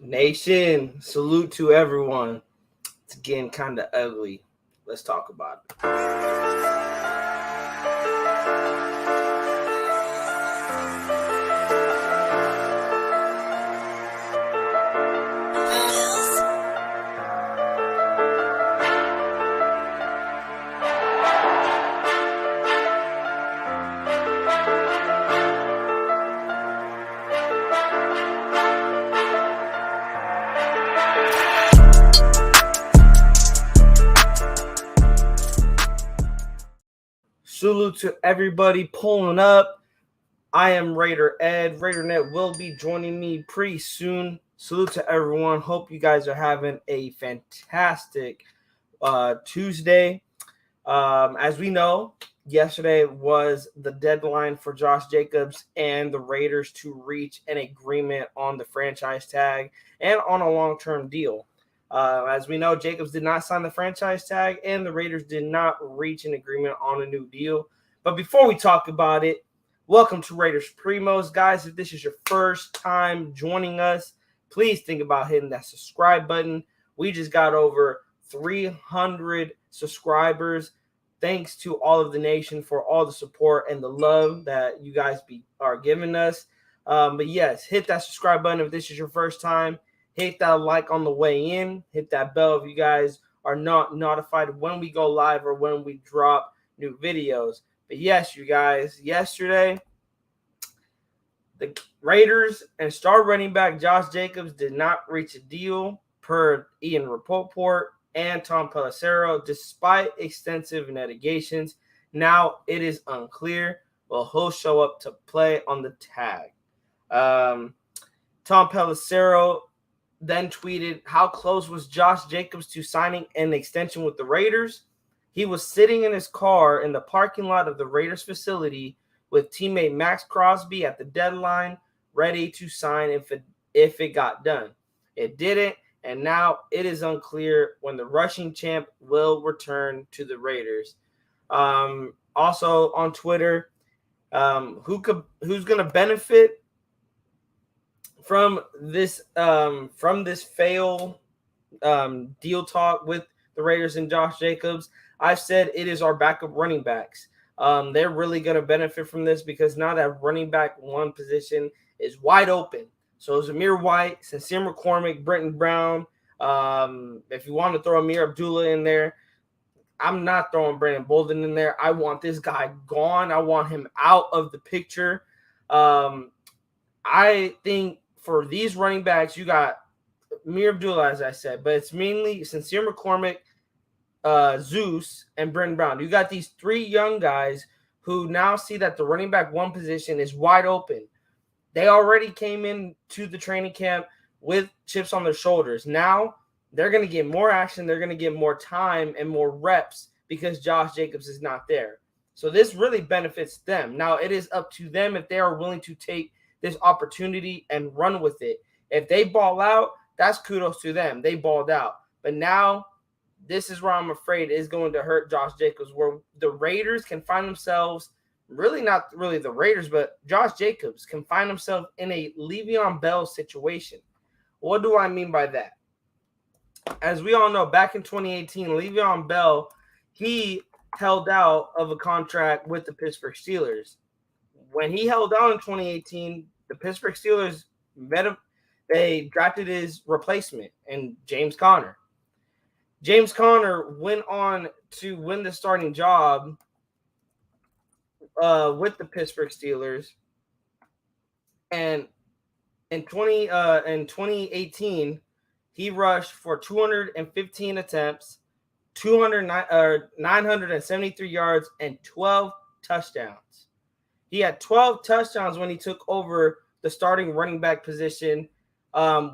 Nation, salute to everyone. It's getting kind of ugly. Let's talk about it. Salute to everybody pulling up. I am Raider Ed. RaiderNet will be joining me pretty soon. Salute to everyone. Hope you guys are having a fantastic Tuesday. As we know, yesterday was the deadline for Josh Jacobs and the Raiders to reach an agreement on the franchise tag and on a long-term deal. As we know, Jacobs did not sign the franchise tag and the Raiders did not reach an agreement on a new deal. But before we talk about it, welcome to Raiders Primos. Guys, if this is your first time joining us, please think about hitting that subscribe button. We just got over 300 subscribers. Thanks to all of the nation for all the support and the love that you guys are giving us. But yes, hit that subscribe button if this is your first time. Hit that like on the way in. Hit that bell if you guys are not notified when we go live or when we drop new videos. But yes, you guys, yesterday, the Raiders and star running back Josh Jacobs did not reach a deal per Ian Rapoport and Tom Pelissero, despite extensive litigations. Now it is unclear will he'll show up to play on the tag. Tom Pelissero then tweeted, how close was Josh Jacobs to signing an extension with the Raiders? He was sitting in his car in the parking lot of the Raiders facility with teammate Max Crosby at the deadline, ready to sign if it got done. It didn't, and now it is unclear when the rushing champ will return to the Raiders. Also on Twitter, who's going to benefit from this fail deal talk with the Raiders and Josh Jacobs? I've said it is our backup running backs. They're really going to benefit from this because now that running back one position is wide open. So Zamir White, Sincere McCormick, Brenton Brown. If you want to throw Amir Abdullah in there, I'm not throwing Brandon Bolden in there. I want this guy gone. I want him out of the picture. I think for these running backs, you got Amir Abdullah, as I said, but it's mainly Sincere McCormick, Zeus, and Brenton Brown. You got these three young guys who now see that the running back one position is wide open. They already came into the training camp with chips on their shoulders. Now they're going to get more action. They're going to get more time and more reps because Josh Jacobs is not there. So this really benefits them. Now it is up to them if they are willing to take this opportunity and run with it. If they ball out, that's kudos to them. They balled out. But now this is where I'm afraid is going to hurt Josh Jacobs, where the Raiders can find themselves – really not really the Raiders, but Josh Jacobs can find himself in a Le'Veon Bell situation. What do I mean by that? As we all know, back in 2018, Le'Veon Bell, he held out of a contract with the Pittsburgh Steelers. When he held out in 2018, the Pittsburgh Steelers they drafted his replacement in James Conner. James Conner went on to win the starting job with the Pittsburgh Steelers, and in 2018, he rushed for 215 attempts, 973 yards, and 12 touchdowns. He had 12 touchdowns when he took over the starting running back position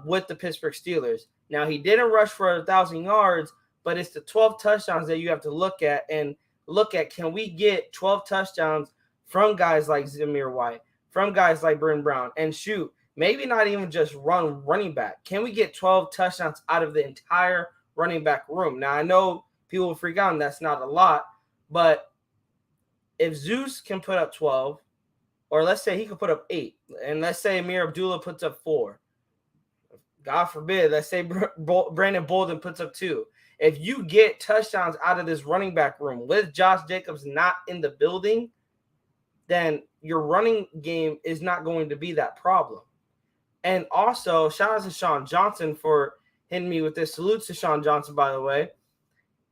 with the Pittsburgh Steelers. Now, he didn't rush for 1,000 yards, but it's the 12 touchdowns that you have to look at and look at, can we get 12 touchdowns from guys like Zamir White, from guys like Brenton Brown, and shoot, maybe not even just running back. Can we get 12 touchdowns out of the entire running back room? Now, I know people will freak out, and that's not a lot, but if Zeus can put up 12, or let's say he could put up 8, and let's say Amir Abdullah puts up 4, God forbid, let's say Brandon Bolden puts up 2. If you get touchdowns out of this running back room with Josh Jacobs not in the building, then your running game is not going to be that problem. And also, shout out to Sean Johnson for hitting me with this. Salute to Sean Johnson, by the way.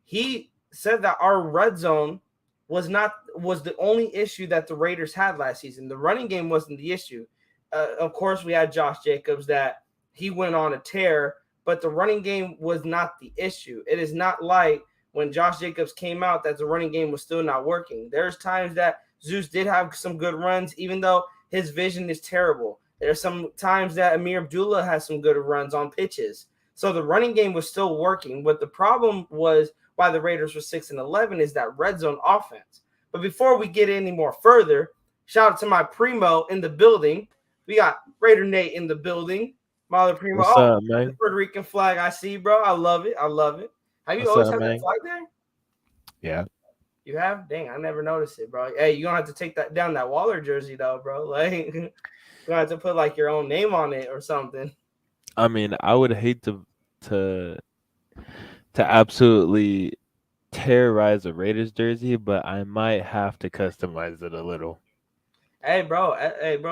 He said that our red zone was the only issue that the Raiders had last season. The running game wasn't the issue. Of course, we had Josh Jacobs that he went on a tear, but the running game was not the issue. It is not like when Josh Jacobs came out that the running game was still not working. There's times that Zeus did have some good runs, even though his vision is terrible. There's some times that Amir Abdullah has some good runs on pitches. So the running game was still working. But the problem was why the Raiders were 6-11 is that red zone offense. But before we get any more further, shout out to my primo in the building. We got Raider Nate in the building. My other primo. What's up, man? The Puerto Rican flag I see, bro. I love it. I love it. Have you always had that flag there? Yeah. You have? Dang, I never noticed it, bro. Hey, you're gonna have to take that down that Waller jersey though, bro. Like you're gonna have to put like your own name on it or something. I mean, I would hate to absolutely terrorize a Raiders jersey, but I might have to customize it a little. Hey, bro.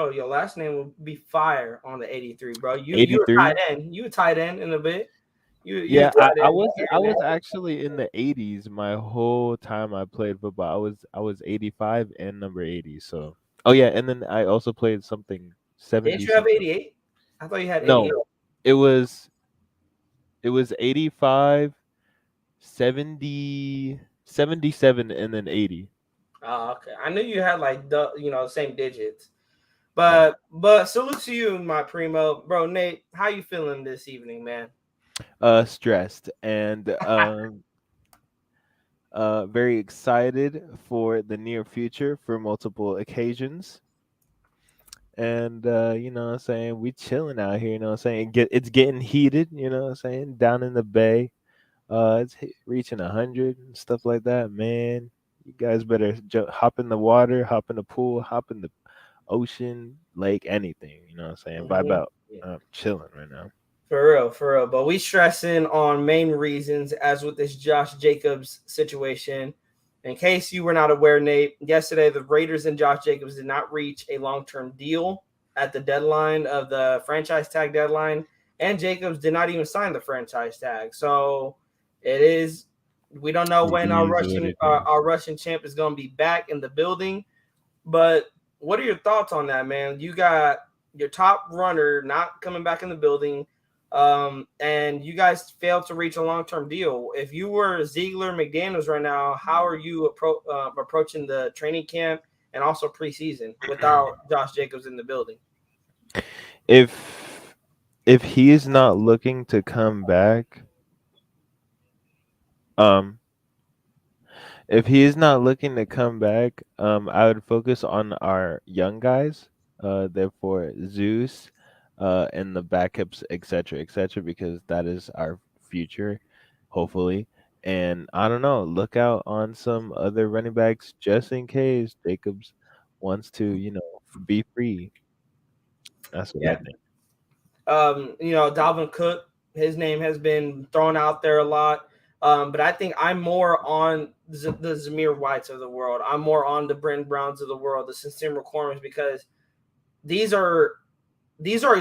Your last name will be fire on the 83, bro. You were tight end. You were tight end in a bit. I was actually in the 80s my whole time I played football. I was 85 and number 80. So and then I also played something 70. Didn't you have 88? I thought you had 88. No, it was 85, 70, 77, and then 80. Oh, okay. I knew you had like the same digits. But salute to you, my primo, bro. Nate, how you feeling this evening, man? Stressed and very excited for the near future for multiple occasions. And you know what I'm saying, we chilling out here, you know what I'm saying? It's getting heated, you know what I'm saying, down in the bay. It's reaching 100 and stuff like that, man. You guys better hop in the water, hop in the pool, hop in the ocean, lake, anything, you know what I'm saying? Vibe out. I'm chilling right now. For real. But we stressing on main reasons, as with this Josh Jacobs situation. In case you were not aware, Nate, yesterday the Raiders and Josh Jacobs did not reach a long-term deal at the deadline of the franchise tag deadline, and Jacobs did not even sign the franchise tag. So we don't know when our Russian champ is going to be back in the building. But what are your thoughts on that, man? You got your top runner not coming back in the building. And you guys failed to reach a long-term deal. If you were Ziegler McDaniels right now, how are you approaching the training camp and also preseason without Josh Jacobs in the building? If he is not looking to come back, if he is not looking to come back, I would focus on our young guys. Therefore, Zeus. And the backups, etc., because that is our future, hopefully. And I don't know, look out on some other running backs just in case Jacobs wants to, be free. That's what I think. Dalvin Cook, his name has been thrown out there a lot. But I think I'm more on the Zamir Whites of the world. I'm more on the Brent Browns of the world, the Sincere McCormick, because these are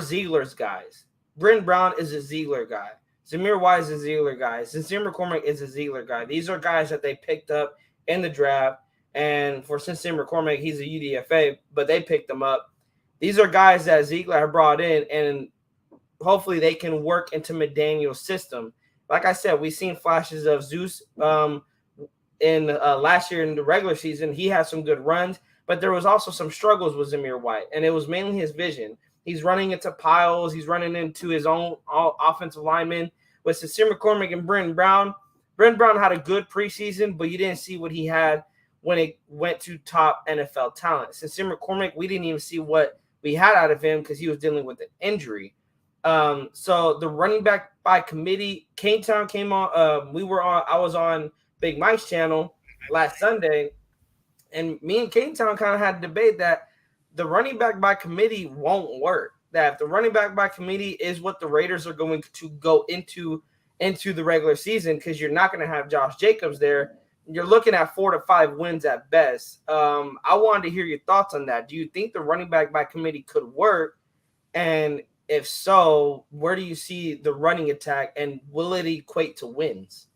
Ziegler's guys. Brent Brown is a Ziegler guy. Zamir White is a Ziegler guy. Sincere McCormick is a Ziegler guy. These are guys that they picked up in the draft. And for Sincere McCormick, he's a UDFA, but they picked him up. These are guys that Ziegler have brought in, and hopefully they can work into McDaniel's system. Like I said, we've seen flashes of Zeus in last year in the regular season. He had some good runs, but there was also some struggles with Zamir White, and it was mainly his vision. He's running into piles. He's running into his own offensive linemen. With Sincere McCormick and Brent Brown had a good preseason, but you didn't see what he had when it went to top NFL talent. Sincere McCormick, we didn't even see what we had out of him because he was dealing with an injury. So the running back by committee, K-Town came on. I was on Big Mike's channel last Sunday, and me and K-Town kind of had a debate that the running back by committee won't work. that if the running back by committee is what the Raiders are going to go into the regular season, because you're not going to have Josh Jacobs there, you're looking at 4 to 5 wins at best. I wanted to hear your thoughts on that. Do you think the running back by committee could work? And if so, where do you see the running attack, and will it equate to wins?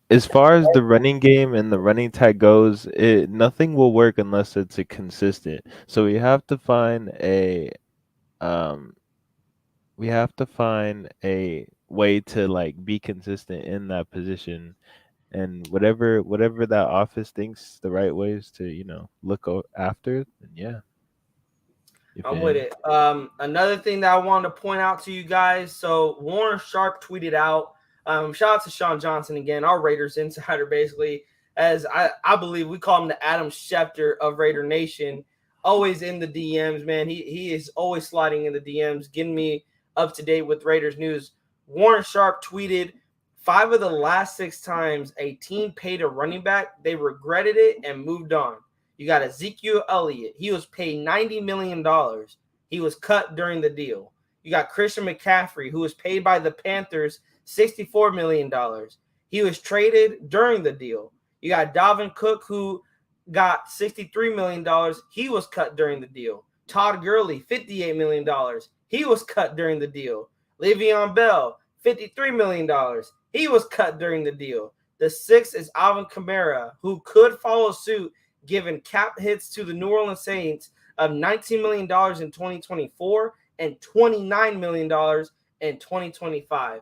As far as the running game and the running tag goes, nothing will work unless it's a consistent. So um we have to find a way to like be consistent in that position, and whatever that office thinks the right ways to look after, then yeah. You I'm feel with me? it. Another thing that I wanted to point out to you guys. So Warren Sharp tweeted out. Shout out to Sean Johnson again, our Raiders insider, basically, as I believe we call him the Adam Schefter of Raider Nation. Always in the DMs, man. He is always sliding in the DMs, getting me up to date with Raiders news. Warren Sharp tweeted, 5 of the last 6 times a team paid a running back, they regretted it and moved on. You got Ezekiel Elliott. He was paid $90 million. He was cut during the deal. You got Christian McCaffrey, who was paid by the Panthers $64 million. He was traded during the deal. You got Dalvin Cook, who got $63 million. He was cut during the deal. Todd Gurley, $58 million. He was cut during the deal. Le'Veon Bell, $53 million. He was cut during the deal. The 6th is Alvin Kamara, who could follow suit given cap hits to the New Orleans Saints of $19 million in 2024 and $29 million in 2025.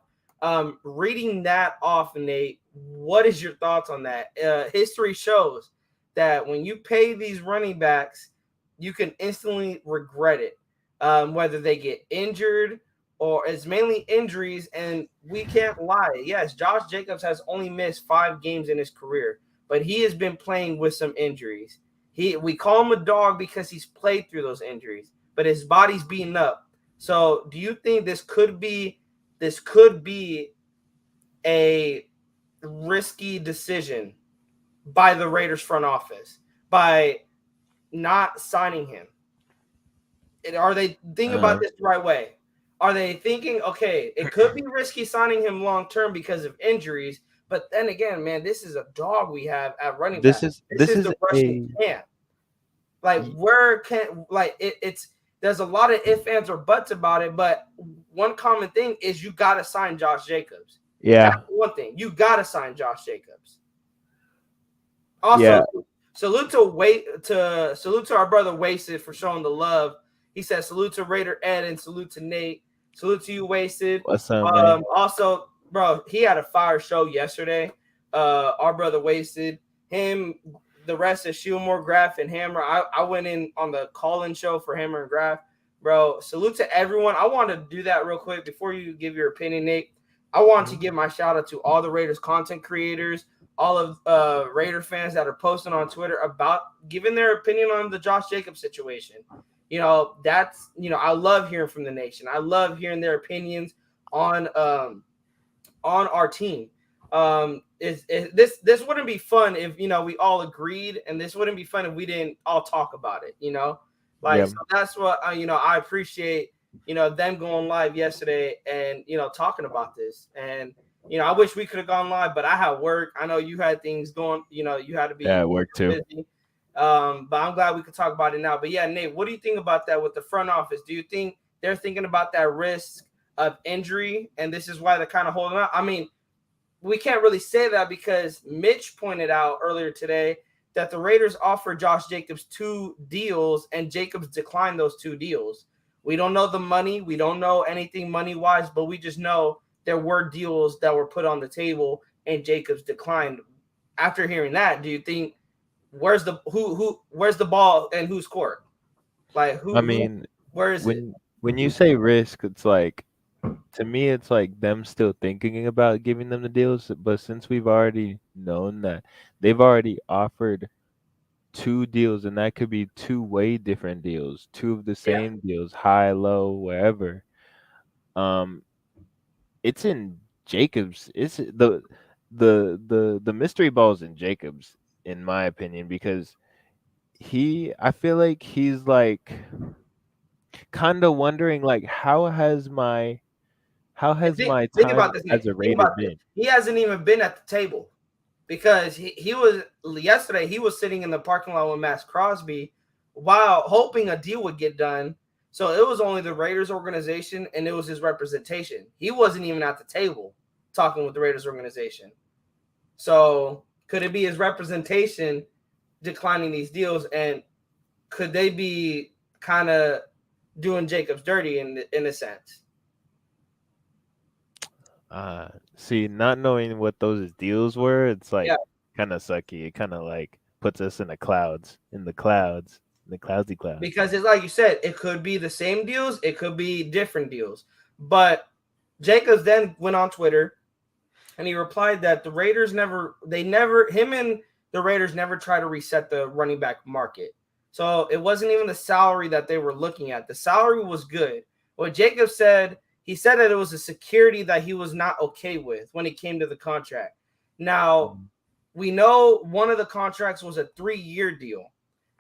Reading that off, Nate, what is your thoughts on that? History shows that when you pay these running backs, you can instantly regret it, whether they get injured or it's mainly injuries. And we can't lie. Yes, Josh Jacobs has only missed 5 games in his career, but he has been playing with some injuries. We call him a dog because he's played through those injuries, but his body's beaten up. So do you think this could be a risky decision by the Raiders front office by not signing him? Are they thinking about this the right way? Are they thinking, okay, it could be risky signing him long term because of injuries, but then again, man, this is a dog we have at running back. This is the Russian camp. Like, where can it's there's a lot of ifs, ands, or buts about it, but one common thing is you got to sign Josh Jacobs. Yeah, that's one thing. You got to sign Josh Jacobs. Also, salute to our brother Wasted for showing the love. He said salute to Raider Ed and salute to Nate. Salute to you, Wasted. What's up, man? Also, bro, he had a fire show yesterday. Our brother Wasted, him, the rest of Shieldmore, Graf, and Hammer. I went in on the call-in show for Hammer and Graf. Bro, salute to everyone. I want to do that real quick before you give your opinion, Nate. I want to give my shout out to all the Raiders content creators, all of Raider fans that are posting on Twitter about giving their opinion on the Josh Jacobs situation. I love hearing from the nation. I love hearing their opinions on our team. This wouldn't be fun if we all agreed, and this wouldn't be fun if we didn't all talk about it. So that's what I appreciate. Them going live yesterday and talking about this. And I wish we could have gone live, but I had work. I know you had things going. You had to be work too. Busy. But I'm glad we could talk about it now. But yeah, Nate, what do you think about that with the front office? Do you think they're thinking about that risk of injury, and this is why they're kind of holding up? I mean, we can't really say that because Mitch pointed out earlier today that the Raiders offered Josh Jacobs 2 deals, and Jacobs declined those 2 deals. We don't know the money. We don't know anything money-wise, but we just know there were deals that were put on the table, and Jacobs declined. After hearing that, do you think where's the ball and who's court? Like where is it? When you say risk, it's like, to me, it's like them still thinking about giving them the deals. But since we've already known that they've already offered 2 deals, and that could be 2 way different deals, 2 of the same deals, high, low, wherever. It's in Jacobs. It's the mystery ball's in Jacobs, in my opinion, because I feel like he's like kind of wondering like how And has my think about time this, as Nate. a Think Raider about this. been? He hasn't even been at the table because he was yesterday. He was sitting in the parking lot with Max Crosby while hoping a deal would get done. So it was only the Raiders organization and it was his representation. He wasn't even at the table talking with the Raiders organization. So could it be his representation declining these deals, and could they be kind of doing Jacobs dirty in a sense? See, not knowing what those deals were, it's like Yeah, kind of sucky. It kind of like puts us in the clouds, in the cloudsy clouds. because it's like you said, it could be the same deals, it could be different deals. But Jacobs then went on Twitter and he replied that the Raiders him and the Raiders never try to reset the running back market. So it wasn't even the salary that they were looking at. The salary was good. What Jacobs said, he said that it was a security that he was not okay with when it came to the contract. Now, Mhm. we know one of the contracts was a 3-year deal.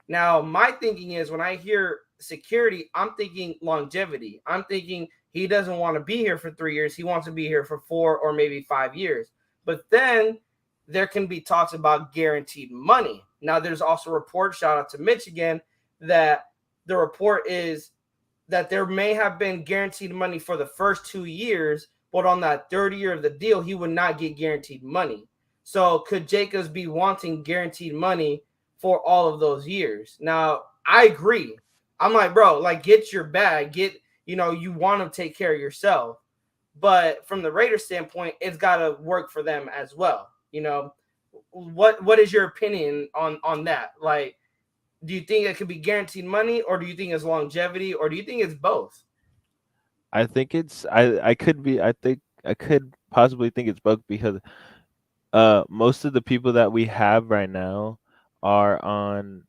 Now, my thinking is when I hear security, I'm thinking longevity. I'm thinking he doesn't want to be here for 3 years. He wants to be here for 4 or maybe 5 years. But then there can be talks about guaranteed money. Now, there's also a report, shout out to Mitch again, that the report is that there may have been guaranteed money for the first 2 years, but on that third year of the deal, he would not get guaranteed money. So could Jacobs be wanting guaranteed money for all of those years? Now, I agree. I'm like, bro, like get your bag, you want to take care of yourself. But from the Raiders standpoint, it's got to work for them as well. What is your opinion on that? Like, do you think it could be guaranteed money, or do you think it's longevity, or do you think it's both? I think it's I could be I think I could possibly think it's both because most of the people that we have right now are on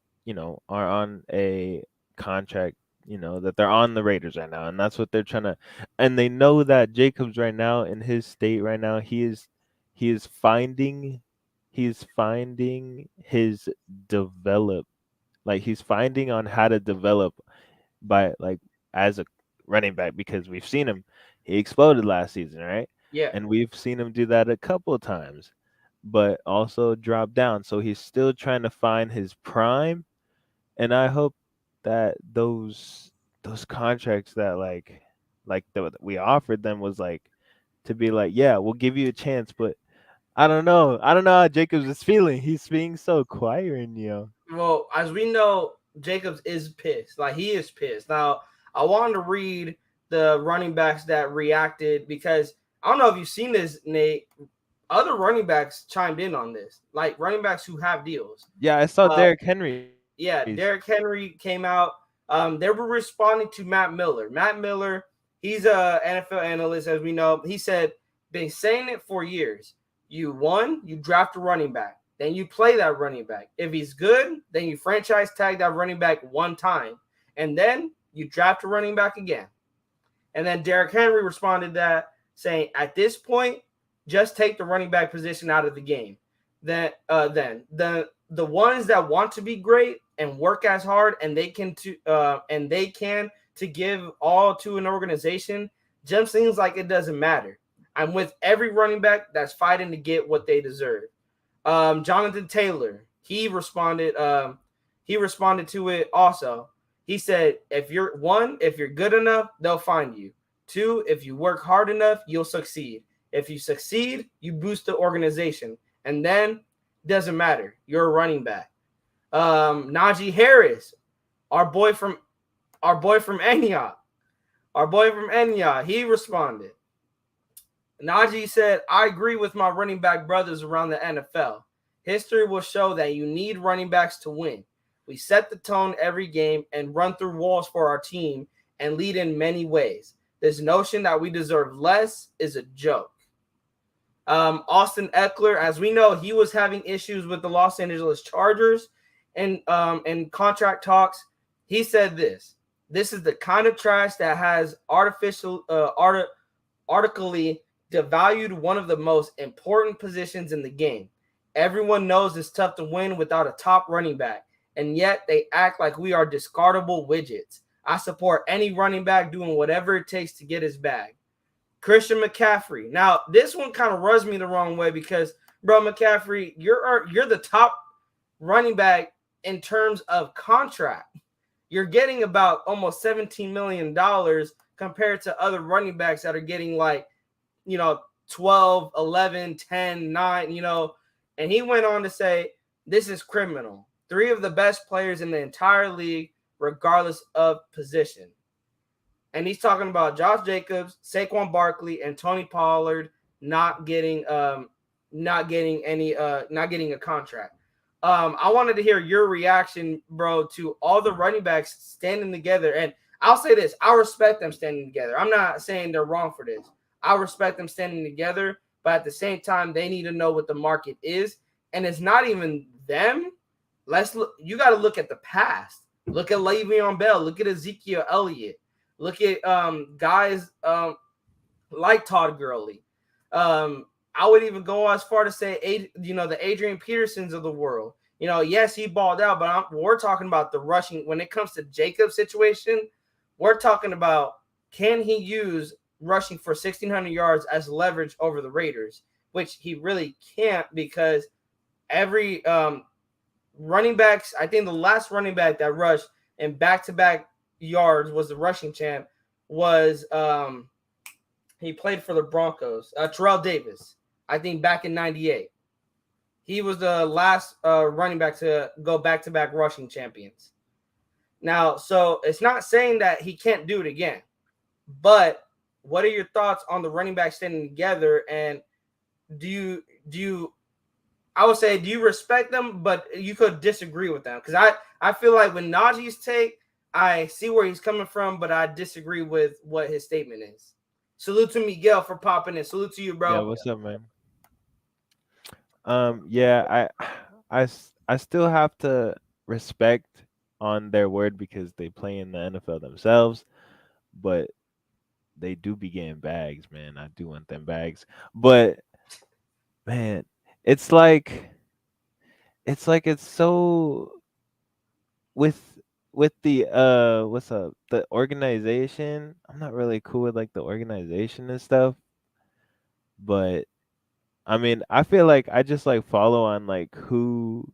a contract, that they're on the Raiders right now, and that's what they're trying to, and they know that Jacobs right now in his state right now, he is finding his develop like he's finding on how to develop by like as a running back because we've seen him, he exploded last season, right? Yeah. And we've seen him do that a couple of times, but also drop down. So he's still trying to find his prime, and I hope that those contracts that that we offered them was like to be like, yeah, we'll give you a chance, but I don't know. I don't know how Jacobs is feeling. He's being so quiet, Well, as we know, Jacobs is pissed. Like he is pissed. Now, I wanted to read the running backs that reacted because I don't know if you've seen this, Nate. Other running backs chimed in on this, like running backs who have deals. Yeah, I saw Uh, Derrick Henry. yeah, Derrick Henry came out. They were responding to Matt Miller. Matt Miller, he's a NFL analyst, as we know. He said, been saying it for years. You draft a running back. Then you play that running back. If he's good, then you franchise tag that running back one time. And then you draft a running back again. And then Derrick Henry responded that saying, at this point, just take the running back position out of the game. Then the ones that want to be great and work as hard and they can to give all to an organization, just seems like it doesn't matter. I'm with every running back that's fighting to get what they deserve. Jonathan Taylor, he responded. He responded to it also. He said, if you're good enough, they'll find you. 2, if you work hard enough, you'll succeed. If you succeed, you boost the organization. And then doesn't matter. You're a running back. Najee Harris, our boy from Antioch. He responded. Najee said, I agree with my running back brothers around the NFL. History will show that you need running backs to win. We set the tone every game and run through walls for our team and lead in many ways. This notion that we deserve less is a joke. Austin Eckler, as we know, he was having issues with the Los Angeles Chargers and contract talks. He said this is the kind of trash that has artificially devalued one of the most important positions in the game. Everyone knows it's tough to win without a top running back. and yet they act like we are discardable widgets. I support any running back doing whatever it takes to get his bag. Christian McCaffrey. Now, this one kind of rubs me the wrong way because, bro, McCaffrey, you're the top running back in terms of contract. You're getting about almost $17 million compared to other running backs that are getting like, 12, 11, 10, 9, and he went on to say, this is criminal. 3 of the best players in the entire league, regardless of position. And he's talking about Josh Jacobs, Saquon Barkley, and Tony Pollard not getting a contract. I wanted to hear your reaction, bro, to all the running backs standing together. And I'll say this, I respect them standing together. I'm not saying they're wrong for this. I respect them standing together, but at the same time, they need to know what the market is. And it's not even them. You got to look at the past. Look at Le'Veon Bell. Look at Ezekiel Elliott. Look at guys like Todd Gurley. I would even go as far to say, the Adrian Petersons of the world. Yes, he balled out, but we're talking about the rushing. When it comes to Jacob's situation, we're talking about, can he use rushing for 1,600 yards as leverage over the Raiders, which he really can't because every running backs, I think the last running back that rushed in back-to-back yards was the rushing champ, was he played for the Broncos, Terrell Davis, I think back in 98. He was the last running back to go back-to-back rushing champions. Now, so it's not saying that he can't do it again, but what are your thoughts on the running back standing together? And do you I would say, do you respect them, but you could disagree with them? Because I feel like when Najee's take, I see where he's coming from, but I disagree with what his statement is. Salute to Miguel for popping in. Salute to you, bro. Yeah, what's up, man? Yeah, I still have to respect on their word because they play in the NFL themselves, but they do be getting bags, man. I do want them bags. But man, it's so with the what's up, the organization. I'm not really cool with like the organization and stuff, but I mean, I feel like I just like follow on like who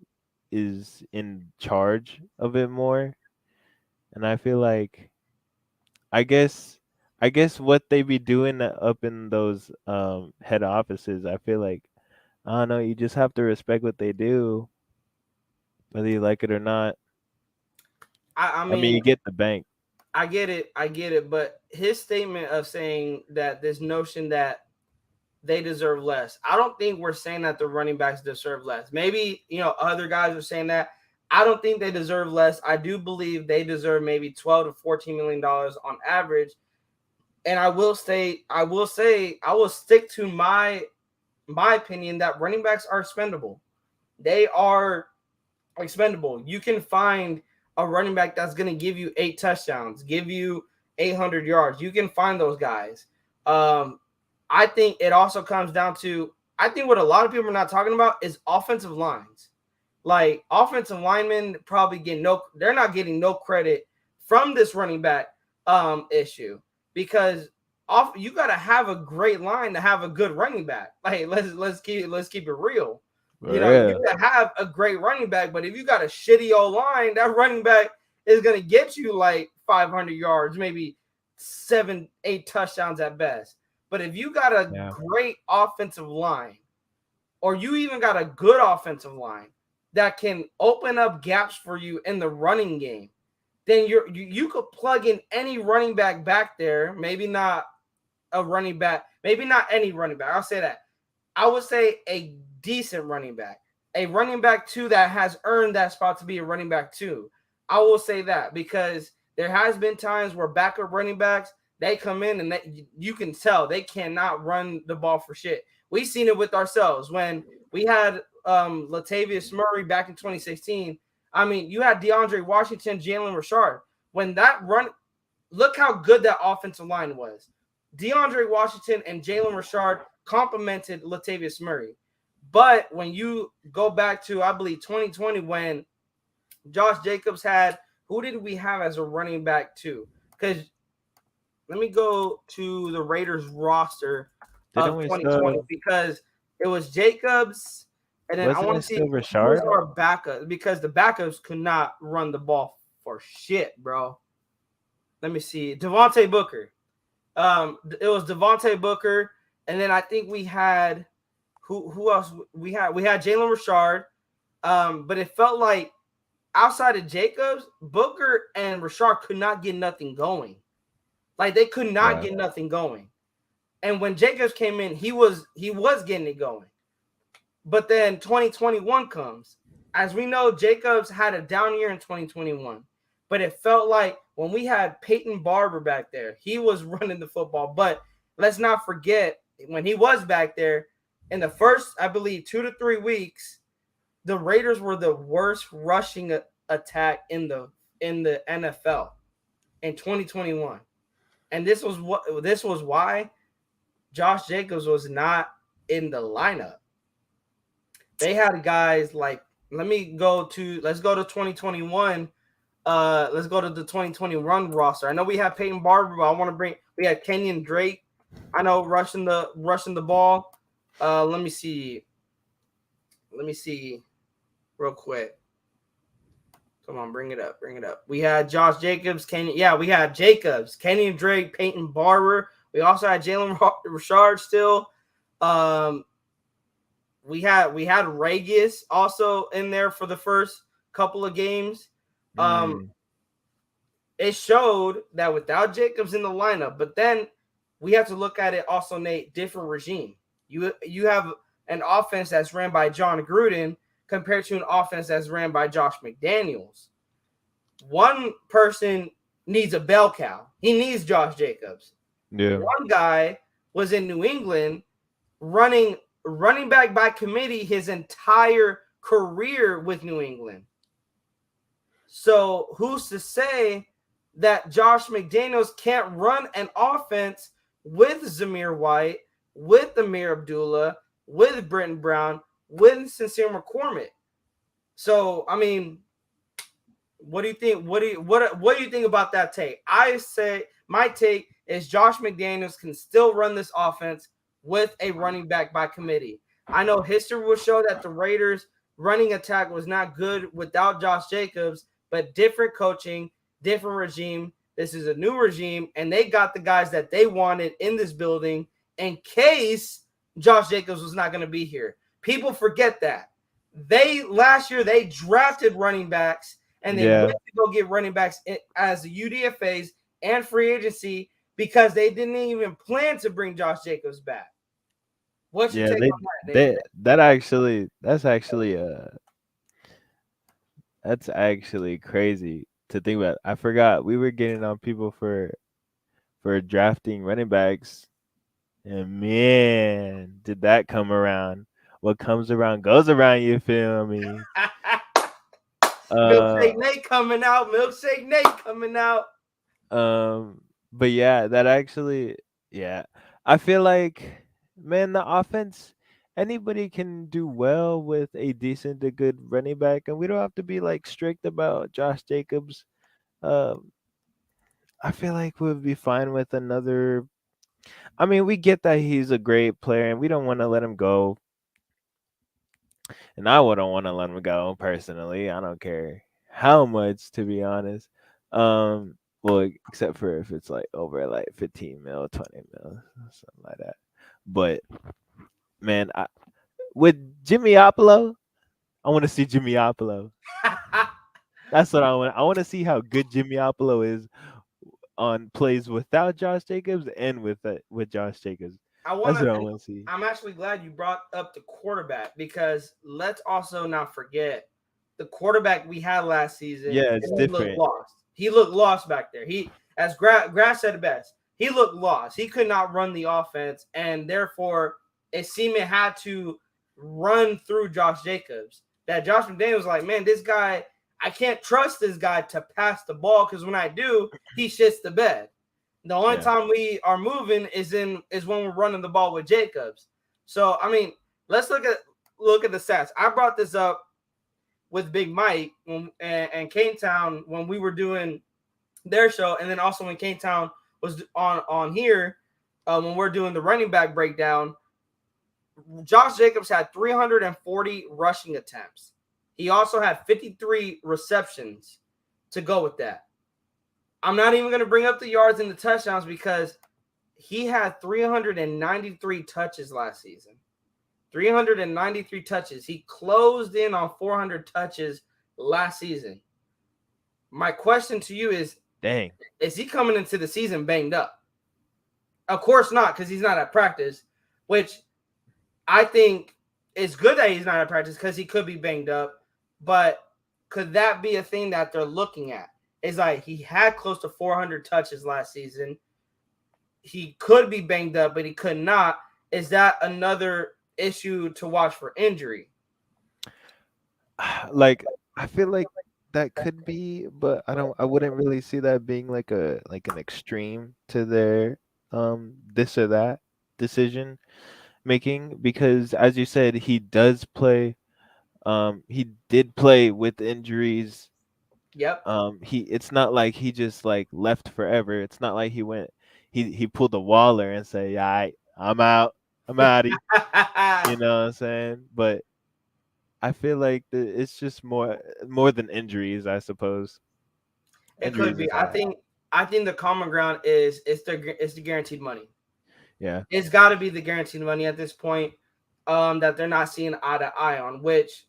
is in charge of it more. And I feel like I guess what they be doing up in those head offices, I feel like I don't know, you just have to respect what they do, whether you like it or not. I I mean, mean, you get the bank. I get it. But his statement of saying that this notion that they deserve less, I don't think we're saying that the running backs deserve less. Maybe, other guys are saying that. I don't think they deserve less. I do believe they deserve maybe $12 to $14 million on average. And I will stick to my opinion that running backs are expendable. They are expendable. You can find a running back that's going to give you 8 touchdowns, give you 800 yards. You can find those guys. I think it also comes down to, I think what a lot of people are not talking about is offensive lines. Like offensive linemen probably they're not getting no credit from this running back issue, because you got to have a great line to have a good running back. Like let's keep it real. You can have a great running back, but if you got a shitty old line, that running back is going to get you like 500 yards, maybe 7-8 touchdowns at best. But if you got a great offensive line, or you even got a good offensive line that can open up gaps for you in the running game, then you could plug in any running back there. Maybe not a running back, maybe not any running back. I'll say that. I would say a decent running back, a running back 2 that has earned that spot to be a running back 2. I will say that because there has been times where backup running backs, they come in and you can tell they cannot run the ball for shit. We've seen it with ourselves when we had Latavius Murray back in 2016. I mean, you had DeAndre Washington, Jalen Richard. When that run, look how good that offensive line was. DeAndre Washington and Jalen Richard complimented Latavius Murray. But when you go back to, I believe, 2020, when Josh Jacobs had. Who did we have as a running back too? Because let me go to the Raiders roster Didn't of we 2020 still? because it was Jacobs, and then I Wasn't want it to see still who was Rashard? our backup because the backups could not run the ball for shit, bro. Let me see. Devontae Booker. It was Devontae Booker, and then I think we had who else we had? We had Jalen Richard. But it felt like outside of Jacobs, Booker and Richard could not get nothing going. Like they could not Yeah. get nothing going. And when Jacobs came in, he was getting it going. But then 2021 comes. As we know, Jacobs had a down year in 2021. But it felt like when we had Peyton Barber back there, he was running the football. But let's not forget, when he was back there, in the first, I believe, 2 to 3 weeks, the Raiders were the worst rushing attack in the NFL in 2021. And this was why Josh Jacobs was not in the lineup. They had guys like let's go to 2021. Let's go to the 2021 roster. I know we have Peyton Barber, but we had Kenyon Drake. I know rushing the ball. Let me see real quick. Come on, bring it up. We had Josh Jacobs, we had Jacobs, Kenyon Drake, Peyton Barber. We also had Jalen Richard still. We had Regis also in there for the first couple of games. It showed that without Jacobs in the lineup, but then we have to look at it also, Nate, different regime. You have an offense that's ran by John Gruden compared to an offense that's ran by Josh McDaniels. One person needs a bell cow. He needs Josh Jacobs. Yeah. One guy was in New England running back by committee his entire career with New England. So who's to say that Josh McDaniels can't run an offense with Zamir White, with Amir Abdullah, with Brenton Brown, with Sincere McCormick? So, I mean, what do you think? What do you think about that take? I say my take is Josh McDaniels can still run this offense with a running back by committee. I know history will show that the Raiders running attack was not good without Josh Jacobs, but different coaching, different regime. This is a new regime, and they got the guys that they wanted in this building in case Josh Jacobs was not going to be here. People forget that. Last year they drafted running backs and they went to go get running backs as the UDFAs and free agency because they didn't even plan to bring Josh Jacobs back. What's your take on that, David? That's actually crazy to think about. I forgot we were getting on people for drafting running backs, and man, did that come around? What comes around goes around. You feel me? Milkshake Nate coming out. But yeah, that actually, yeah, I feel like, man, the offense, anybody can do well with a decent to good running back, and we don't have to be like strict about Josh Jacobs. I feel like we'll be fine with another. I mean, we get that he's a great player, and we don't want to let him go. And I wouldn't want to let him go personally. I don't care how much, to be honest. Well, except for if it's like over like 15 mil, 20 mil, something like that. But man, with Jimmy Garoppolo, I want to see Jimmy Garoppolo. That's what I want. I want to see how good Jimmy Garoppolo is on plays without Josh Jacobs and with Josh Jacobs. That's what I want to see. I'm actually glad you brought up the quarterback because let's also not forget the quarterback we had last season. Yeah, it's different. He looked lost back there. He, as Grass said it best, he looked lost. He could not run the offense, and therefore it seemed it had to run through Josh Jacobs. That Josh McDaniels was like, man, this guy, I can't trust this guy to pass the ball because when I do, he shits the bed. The only time we are moving is when we're running the ball with Jacobs. So I mean, let's look at the stats. I brought this up with Big Mike and Cane Town when we were doing their show, and then also when Cane Town was on here when we're doing the running back breakdown. Josh Jacobs had 340 rushing attempts. He also had 53 receptions to go with that. I'm not even going to bring up the yards and the touchdowns because he had 393 touches last season. 393 touches. He closed in on 400 touches last season. My question to you is, dang, is he coming into the season banged up? Of course not, because he's not at practice, which I think it's good that he's not at practice because he could be banged up. But could that be a thing that they're looking at? It's like he had close to 400 touches last season. He could be banged up, but he could not. Is that another issue to watch for injury? Like I feel like that could be, but I wouldn't really see that being like an extreme to their this or that decision making, because as you said, he did play with injuries. Yep. It's not like he just like left forever. It's not like he pulled a Waller and say, "Yeah, I'm out. I'm out of here." You know what I'm saying? But I feel like it's just more than injuries, I suppose. It could be. I think the common ground is it's the guaranteed money. Yeah. It's got to be the guaranteed money at this point that they're not seeing eye to eye on, which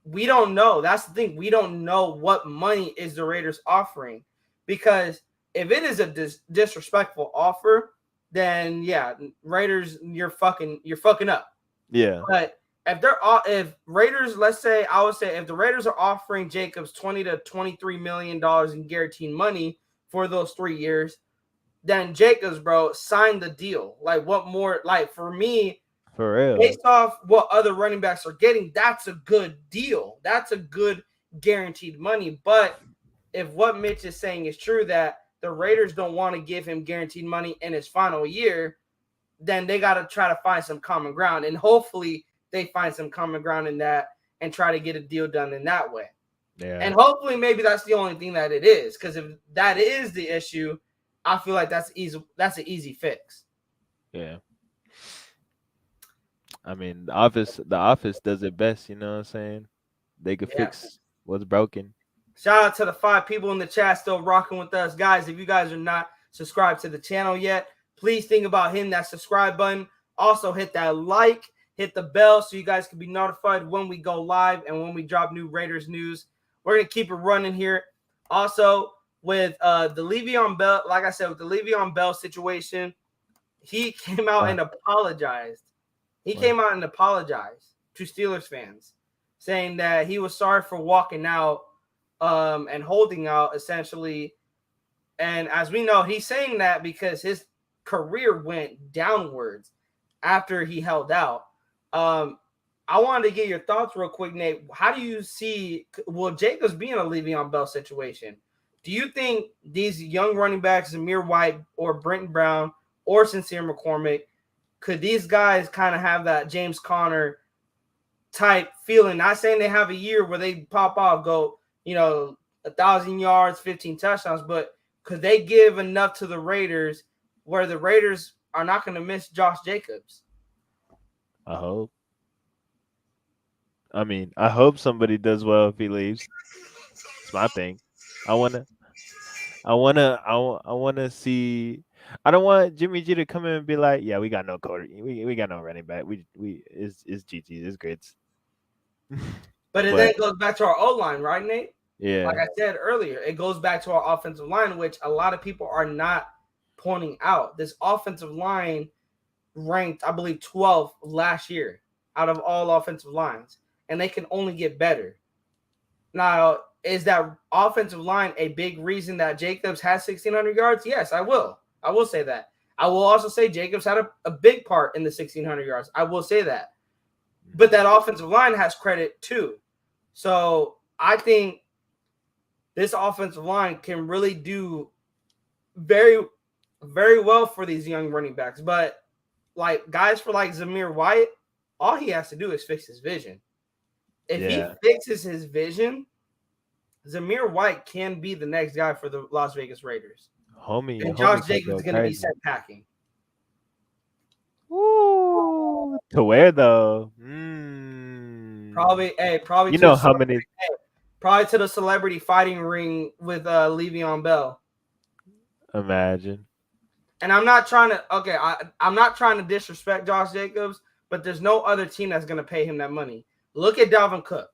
we don't know. That's the thing. We don't know what money is the Raiders offering, because if it is a disrespectful offer, then yeah, Raiders, you're fucking up. Yeah. But if Raiders, I would say if the Raiders are offering Jacobs $20 to $23 million in guaranteed money for those 3 years, then Jacobs, bro, sign the deal. Like, what more? Like, for me, for real, based off what other running backs are getting, that's a good deal. That's a good guaranteed money. But if what Mitch is saying is true, that the Raiders don't want to give him guaranteed money in his final year, then they got to try to find some common ground. And hopefully they find some common ground in that and try to get a deal done in that way. Yeah. And hopefully maybe that's the only thing that it is. Because if that is the issue, I feel like that's an easy fix. Yeah. I mean, the office does it best, you know what I'm saying? They could fix what's broken. Shout out to the 5 people in the chat still rocking with us. Guys, if you guys are not subscribed to the channel yet, please think about hitting that subscribe button. Also, hit that like, hit the bell so you guys can be notified when we go live and when we drop new Raiders news. We're going to keep it running here. Also, with the Le'Veon Bell, like I said, with the Le'Veon Bell situation, he came out and apologized. He came out and apologized to Steelers fans, saying that he was sorry for walking out and holding out, essentially. And as we know, he's saying that because his career went downwards after he held out. I wanted to get your thoughts real quick, Nate. How do you see, will Jacobs be in a Le'Veon Bell situation? Do you think these young running backs, Zamir White or Brenton Brown or Sincere McCormick, could these guys kind of have that James Conner type feeling? Not saying they have a year where they pop off, go, 1,000 yards, 15 touchdowns, but could they give enough to the Raiders where the Raiders are not going to miss Josh Jacobs? I hope. I mean, I hope somebody does well if he leaves. It's my thing. I wanna see. I don't want Jimmy G to come in and be like, "Yeah, we got no quarter, we got no running back. It's GG, it's grits." But then it goes back to our O line, right, Nate? Yeah. Like I said earlier, it goes back to our offensive line, which a lot of people are not pointing out. This offensive line ranked, I believe, 12th last year out of all offensive lines, and they can only get better. Now, is that offensive line a big reason that Jacobs has 1,600 yards? Yes, I will. I will say that. I will also say Jacobs had a big part in the 1,600 yards. I will say that. But that offensive line has credit too. So I think this offensive line can really do very, very well for these young running backs. But like guys for like Zamir White, all he has to do is fix his vision. If he fixes his vision, Zamir White can be the next guy for the Las Vegas Raiders. And Josh Jacobs is going to be sent packing. Woo! To where though? Probably you know how many? Probably to the celebrity fighting ring with Le'Veon Bell. Imagine. And I'm not trying to. Okay, I'm not trying to disrespect Josh Jacobs, but there's no other team that's going to pay him that money. Look at Dalvin Cook.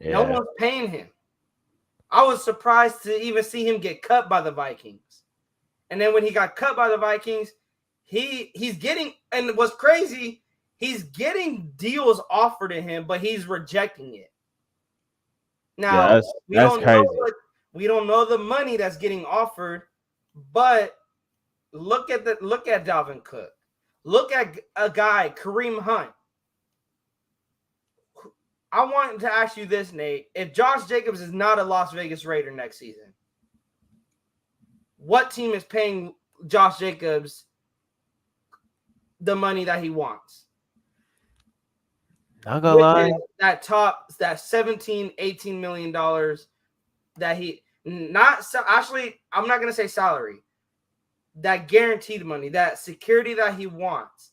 Yeah. No one's paying him. I was surprised to even see him get cut by the Vikings. And then when he got cut by the Vikings, he's getting, and what's crazy, he's getting deals offered to him, but he's rejecting it. Now, that's crazy. We don't know the money that's getting offered, but look at Dalvin Cook. Look at a guy, Kareem Hunt. I want to ask you this, Nate. If Josh Jacobs is not a Las Vegas Raider next season, what team is paying Josh Jacobs the money that he wants? Not gonna lie. That 17, $18 million that he not actually, I'm not gonna say salary. That guaranteed money, that security that he wants.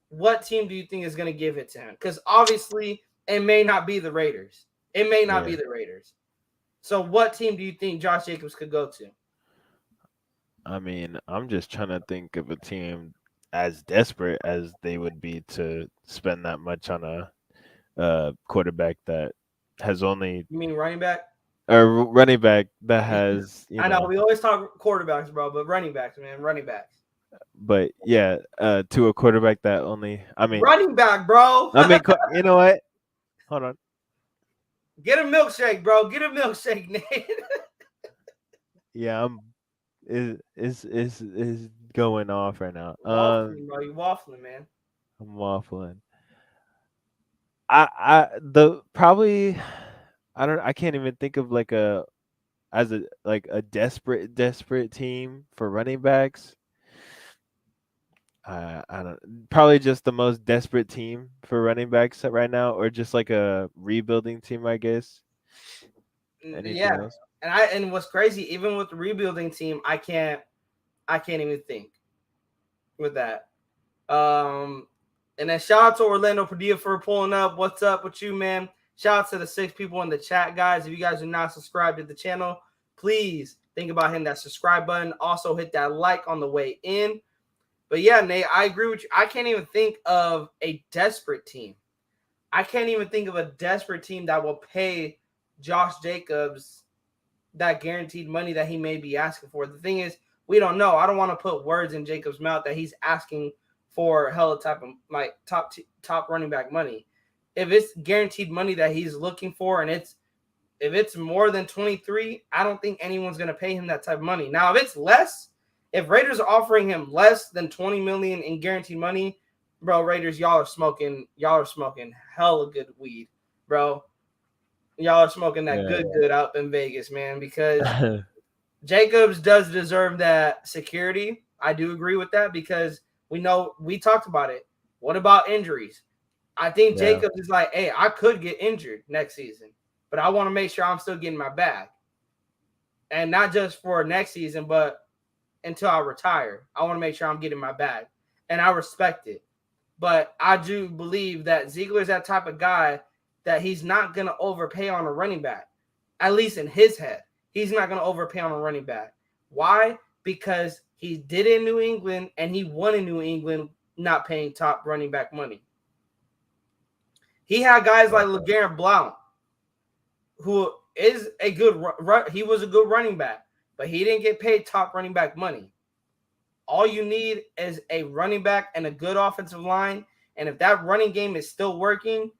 What team do you think is gonna give it to him? Because obviously it may not be the Raiders. It may not be the Raiders. So what team do you think Josh Jacobs could go to? I mean, I'm just trying to think of a team as desperate as they would be to spend that much on a quarterback that has only. You mean running back? Or running back that has. I know we always talk quarterbacks, bro, but running backs, man, running backs. But yeah, to a quarterback that only. I mean, running back, bro. I mean, you know what? Hold on. Get a milkshake, bro. Get a milkshake, Nate. Yeah, is going off right now. Waffling, bro. You waffling, man. I'm waffling. I can't even think of like a desperate team for running backs. I don't, probably just the most desperate team for running backs right now, or just like a rebuilding team, I guess. Anything else? And what's crazy, even with the rebuilding team, I can't even think with that. And then shout out to Orlando Padilla for pulling up. What's up with you, man? Shout out to the 6 people in the chat, guys. If you guys are not subscribed to the channel, please think about hitting that subscribe button. Also hit that like on the way in. But yeah, Nate, I agree with you. I can't even think of a desperate team. I can't even think of a desperate team that will pay Josh Jacobs that guaranteed money that he may be asking for. The thing is, we don't know. I don't want to put words in Jacobs' mouth that he's asking for hella type of like top running back money. If it's guaranteed money that he's looking for, and if it's more than 23, I don't think anyone's gonna pay him that type of money. Now, if it's less, if Raiders are offering him less than $20 million in guaranteed money, bro, Raiders, y'all are smoking hella good weed, bro. Y'all are smoking that good up in Vegas, man, because Jacobs does deserve that security. I do agree with that because we talked about it. What about injuries? I think Jacobs is like, hey, I could get injured next season, but I want to make sure I'm still getting my bag. And not just for next season, but until I retire. I want to make sure I'm getting my bag. And I respect it. But I do believe that Ziegler's that type of guy that he's not going to overpay on a running back. At least in his head. He's not going to overpay on a running back. Why? Because he did it in New England and he won in New England not paying top running back money. He had guys like LeGarrette Blount, who is he was a good running back, but he didn't get paid top running back money. All you need is a running back and a good offensive line. And if that running game is still working,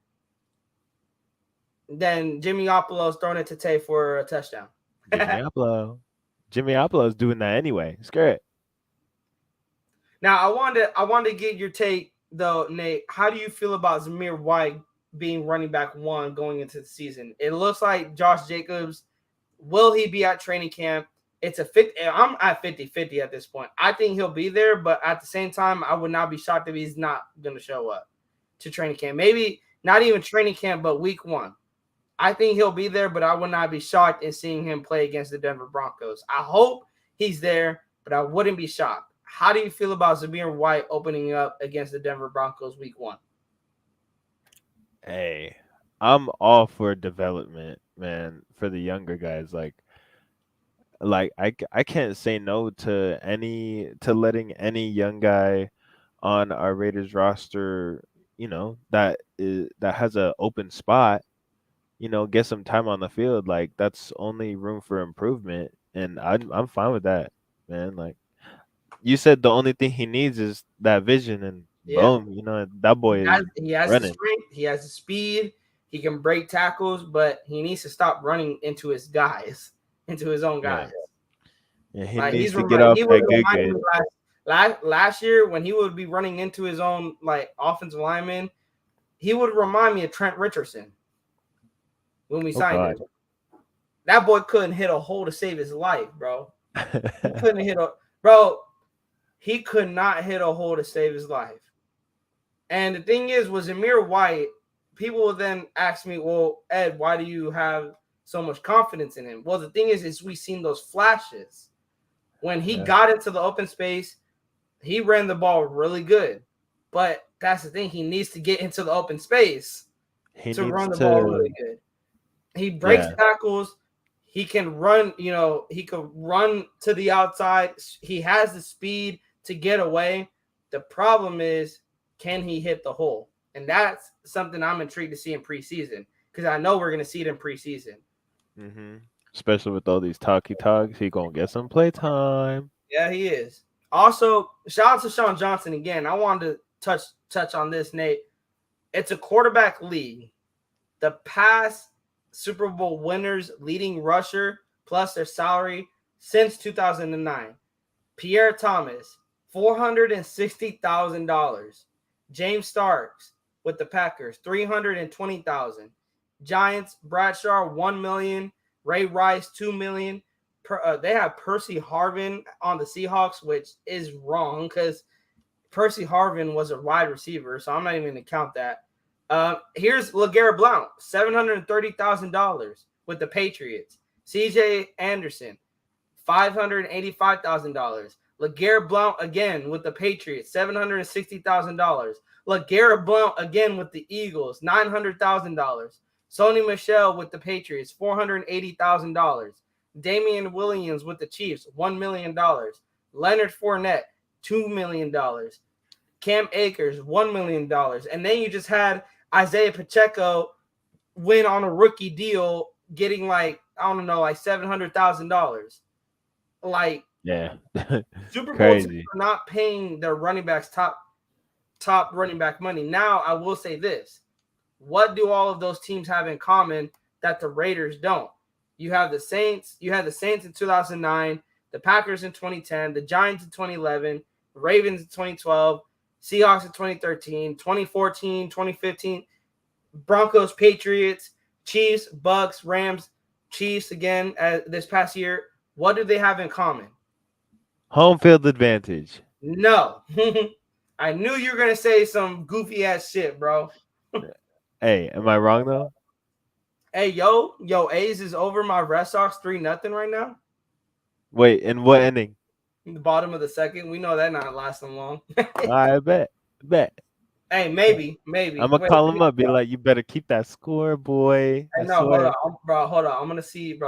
then Jimmy Garoppolo's throwing it to Tay for a touchdown. Jimmy Garoppolo's doing that anyway. Screw it. Now, I wanted to get your take, though, Nate. How do you feel about Zamir White being running back 1 going into the season? It looks like Josh Jacobs, will he be at training camp? It's a 50. I'm at 50-50 at this point. I think he'll be there, but at the same time, I would not be shocked if he's not going to show up. to training camp. Maybe not even training camp, but week 1. I think he'll be there, but I would not be shocked in seeing him play against the Denver Broncos. I hope he's there, but I wouldn't be shocked. How do you feel about Zamir White opening up against the Denver Broncos week 1? Hey, I'm all for development, man, for the younger guys. I can't say no to letting any young guy on our Raiders roster, that has a open spot, get some time on the field. Like, that's only room for improvement, and I'm fine with that, man. Like you said, the only thing he needs is that vision, and Yeah. boom, that boy is He has the running. strength. He has the speed. He can break tackles, but he needs to stop running into his guys, into his own Yeah, guys. yeah, he Like needs to get off he would that good remind good. me last year when he would be running into his own like offensive lineman. He would remind me of Trent Richardson when we Oh signed God. him. That boy couldn't hit a hole to save his life, bro. He couldn't hit he could not hit a hole to save his life. And the thing is, was Zamir White, people will then ask me, well, Ed, why do you have so much confidence in him? Well, the thing is we've seen those flashes. When he got into the open space, he ran the ball really good. But that's the thing. He needs to get into the open space to run the ball really good. He breaks tackles. He can run, he could run to the outside. He has the speed to get away. The problem is, can he hit the hole? And that's something I'm intrigued to see in preseason because I know we're going to see it in preseason. Mm-hmm. Especially with all these talky talks, he gonna get some play time. Yeah, he is. Also, shout out to Sean Johnson again. I wanted to touch on this, Nate. It's a quarterback league. The past Super Bowl winners leading rusher plus their salary since 2009. Pierre Thomas, $460,000. James Starks with the Packers, $320,000. Giants, Bradshaw, $1 million. Ray Rice, $2 million. They have Percy Harvin on the Seahawks, which is wrong because Percy Harvin was a wide receiver, so I'm not even going to count that. Here's LeGarrette Blount, $730,000 with the Patriots. CJ Anderson, $585,000. LeGarrette Blount again with the Patriots, $760,000. LeGarrette Blount again with the Eagles, $900,000. Sony Michel with the Patriots, $480,000. Damian Williams with the Chiefs, $1 million. Leonard Fournette, $2 million. Cam Akers, $1 million. And then you just had Isaiah Pacheco win on a rookie deal, getting like $700,000. Like, yeah, Super Bowl teams crazy. are not paying their running backs top running back money. Now, I will say this. What do all of those teams have in common that the Raiders don't? You have the Saints. You had the Saints in 2009, the Packers in 2010, the Giants in 2011, the Ravens in 2012, Seahawks in 2013, 2014, 2015, Broncos, Patriots, Chiefs, Bucks, Rams, Chiefs again this past year. What do they have in common? Home field advantage. No. I knew you were going to say some goofy ass shit, bro. Hey, am I wrong though? Hey, A's is over my Red Sox 3-0 right now. Wait, in what inning? In the bottom of the second. We know that not lasting long. I bet. Hey, maybe. I'm gonna call him up, be like, "You better keep that score, boy." I No, swear. hold on. I'm gonna see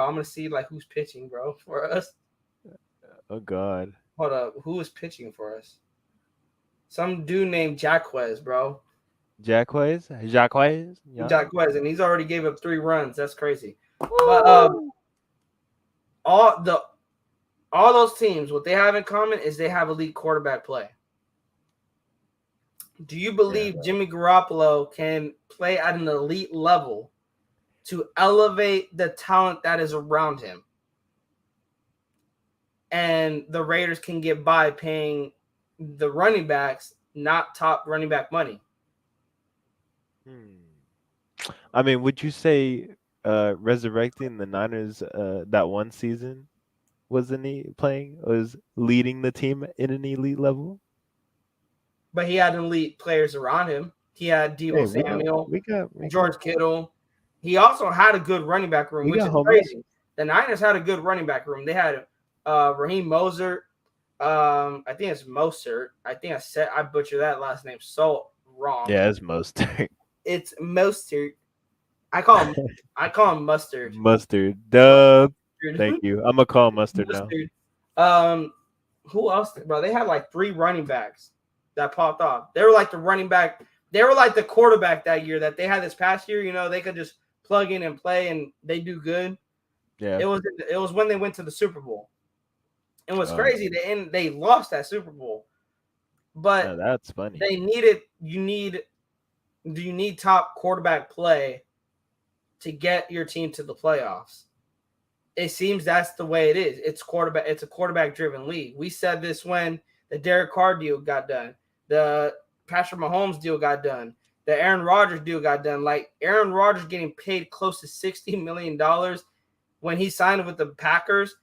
like who's pitching, bro, for us. Oh God. Hold up, who is pitching for us? Some dude named Jaquez, bro. Jacques? Yeah. Jaquez, and he's already gave up 3 runs. That's crazy. But all those teams, what they have in common is they have elite quarterback play. Do you believe Jimmy Garoppolo can play at an elite level to elevate the talent that is around him? And the Raiders can get by paying the running backs not top running back money. I mean, would you say resurrecting the Niners that one season was leading the team in an elite level? But he had elite players around him. He had Deebo Hey, Samuel, we got George Kittle. He also had a good running back room, which is crazy. The Niners had a good running back room. They had Raheem Mostert. I think it's Mostert. I think I butchered that last name so wrong. Yeah, it's Mostert. It's Mostert. I call him Mustard. Mustard. Dub. Thank you. I'm gonna call Mustard now. Who else, bro? They had like 3 running backs that popped off. They were like the running back. They were like the quarterback that year that they had this past year. You know, they could just plug in and play, and they do good. Yeah. It was when they went to the Super Bowl. It was crazy. They lost that Super Bowl, but that's funny. You need top quarterback play to get your team to the playoffs. It seems that's the way it is. It's a quarterback-driven league. We said this when the Derek Carr deal got done, the Patrick Mahomes deal got done, the Aaron Rodgers deal got done. Like Aaron Rodgers getting paid close to $60 million when he signed with the Packers.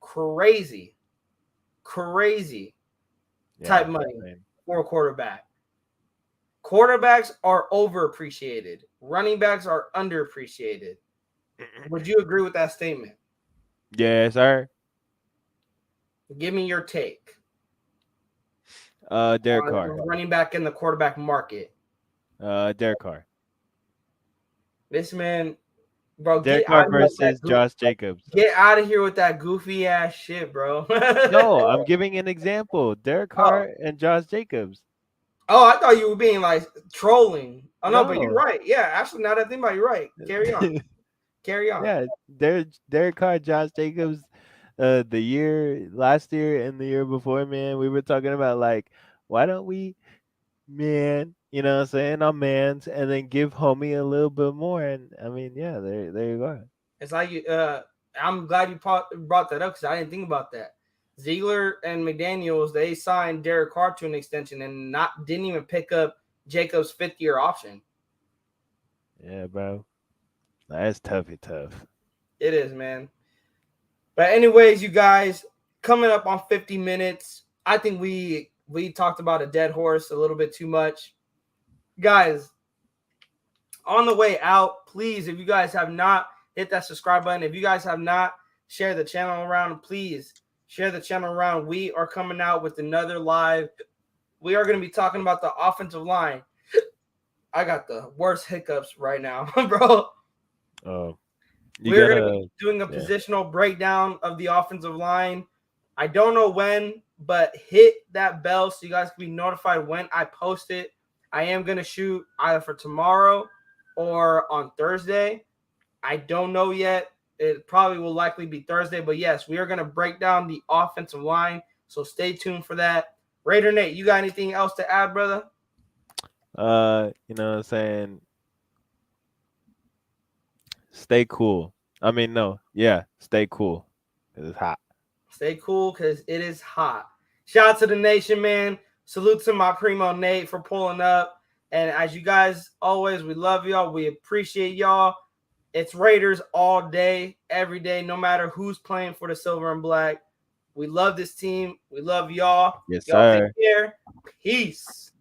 Crazy type money for a quarterback. Quarterbacks are overappreciated. Running backs are underappreciated. Would you agree with that statement? Yes, sir. Give me your take. Derek Carr. Running back in the quarterback market. Derek Carr. This man, bro. Derek Carr versus Josh Jacobs. Get out of here with that goofy ass shit, bro. No, I'm giving an example. Derek Carr and Josh Jacobs. Oh, I thought you were being like trolling. Oh no, but you're right. Yeah, actually, now that I think about it, you're right. Carry on. Carry on. Yeah, Derek Carr, Josh Jacobs, last year and the year before, man, we were talking about like, why don't we, man, you know what I'm saying, our mans, and then give homie a little bit more. And I mean, yeah, there you go. It's like I'm glad you brought that up because I didn't think about that. Ziegler and McDaniels, they signed Derek Carr to an extension and didn't even pick up Jacobs' 5th-year option. Yeah, bro. That's tough. It is, man. But anyways, you guys, coming up on 50 minutes, I think we talked about a dead horse a little bit too much. Guys, on the way out, please, if you guys have not hit that subscribe button, if you guys have not shared the channel around, please share the channel around. We are coming out with another live. We are going to be talking about the offensive line. I got the worst hiccups right now, bro. Oh, we're going to be doing a positional breakdown of the offensive line. I don't know when, but hit that bell so you guys can be notified when I post it. I am going to shoot either for tomorrow or on Thursday. I don't know yet. It probably will likely be Thursday, but yes, we are going to break down the offensive line. So stay tuned for that. Raider Nate, you got anything else to add, brother? You know what I'm saying? Stay cool. I mean, no. Yeah, stay cool. It's hot. Stay cool because it is hot. Shout out to the nation, man. Salute to my primo Nate for pulling up. And as you guys always, we love y'all. We appreciate y'all. It's Raiders all day, every day, no matter who's playing for the silver and black. We love this team. We love y'all. Yes, y'all sir. Take care. Peace.